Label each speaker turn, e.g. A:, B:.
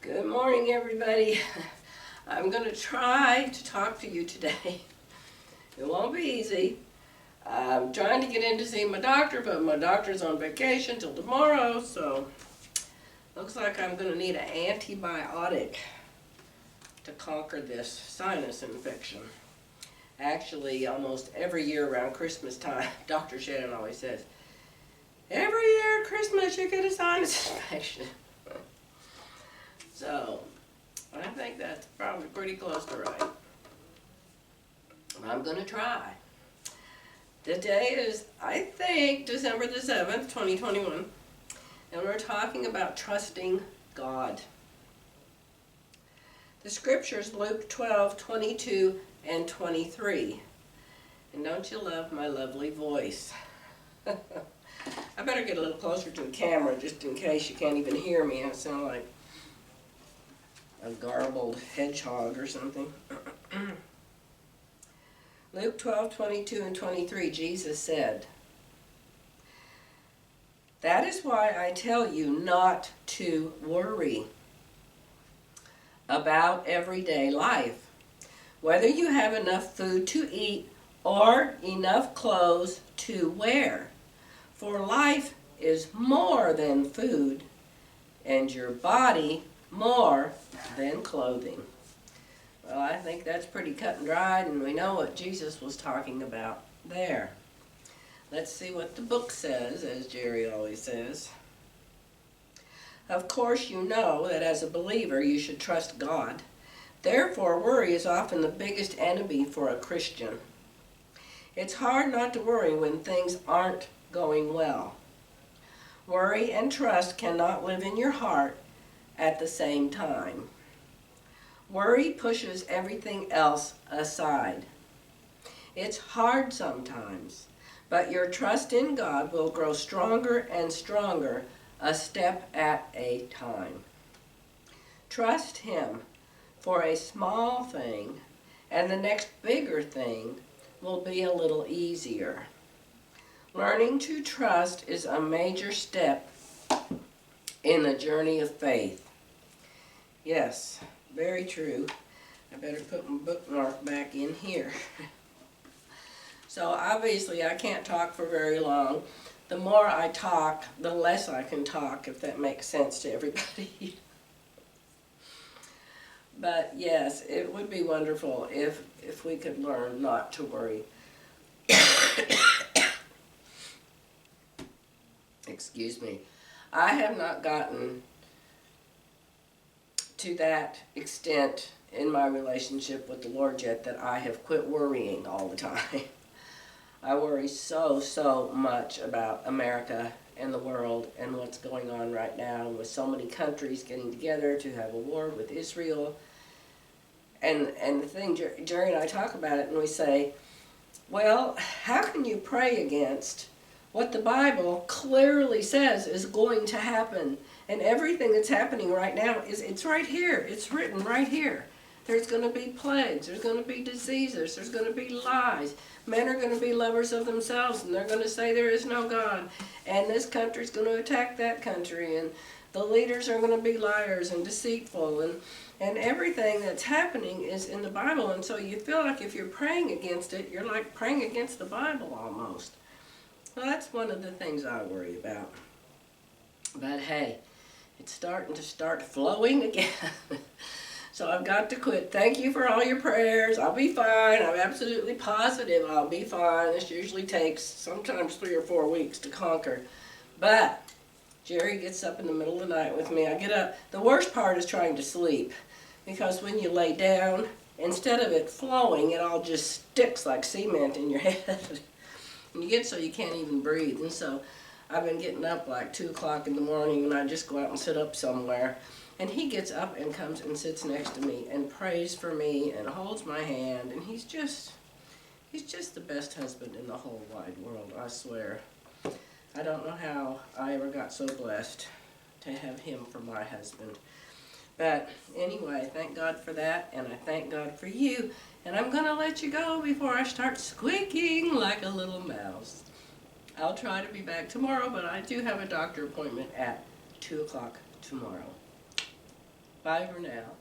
A: Good morning, everybody. I'm going to try to talk to you today. It won't be easy. I'm trying to get in to see my doctor, but my doctor's on vacation till tomorrow, so looks like I'm going to need an antibiotic to conquer this sinus infection. Actually, almost every year around Christmas time, Dr. Shannon always says, every year at Christmas you get a sinus infection. So, I think that's probably pretty close to right. I'm going to try. Today is, I think, December the 7th, 2021, and we're talking about trusting God. The scriptures, Luke 12:22 and 23. And don't you love my lovely voice? I better get a little closer to the camera just in case you can't even hear me. I sound like a garbled hedgehog or something. Luke 12:22 and 23, Jesus said, "That is why I tell you not to worry about everyday life, whether you have enough food to eat or enough clothes to wear. For life is more than food, and your body more than clothing." Well, I think that's pretty cut and dried, and we know what Jesus was talking about there. Let's see what the book says, as Jerry always says. Of course, you know that as a believer you should trust God. Therefore, worry is often the biggest enemy for a Christian. It's hard not to worry when things aren't going well. Worry and trust cannot live in your heart at the same time. Worry pushes everything else aside. It's hard sometimes, but your trust in God will grow stronger and stronger a step at a time. Trust Him for a small thing, and the next bigger thing will be a little easier. Learning to trust is a major step in the journey of faith. Yes, very true. I better put my bookmark back in here. So obviously I can't talk for very long. The more I talk, the less I can talk, if that makes sense to everybody. But yes, it would be wonderful if we could learn not to worry. Excuse me. I have not gotten to that extent in my relationship with the Lord yet that I have quit worrying all the time. I worry so much about America and the world and what's going on right now with so many countries getting together to have a war with Israel. And the thing, Jerry and I talk about it and we say, well, how can you pray against what the Bible clearly says is going to happen? And everything that's happening right now, it's right here. It's written right here. There's going to be plagues. There's going to be diseases. There's going to be lies. Men are going to be lovers of themselves, and they're going to say there is no God. And this country's going to attack that country. And the leaders are going to be liars and deceitful. And everything that's happening is in the Bible. And so you feel like if you're praying against it, you're like praying against the Bible almost. Well, that's one of the things I worry about. But hey, it's starting to flowing again. So I've got to quit. Thank you for all your prayers. I'll be fine. I'm absolutely positive I'll be fine. This usually takes sometimes 3 or 4 weeks to conquer. But Jerry gets up in the middle of the night with me. I get up. The worst part is trying to sleep, because when you lay down, instead of it flowing, it all just sticks like cement in your head. And you get so you can't even breathe. And so I've been getting up like 2 o'clock in the morning, and I just go out and sit up somewhere. And he gets up and comes and sits next to me and prays for me and holds my hand. And he's just the best husband in the whole wide world, I swear. I don't know how I ever got so blessed to have him for my husband. But anyway, thank God for that, and I thank God for you. And I'm going to let you go before I start squeaking like a little mouse. I'll try to be back tomorrow, but I do have a doctor appointment at 2 o'clock tomorrow. Bye for now.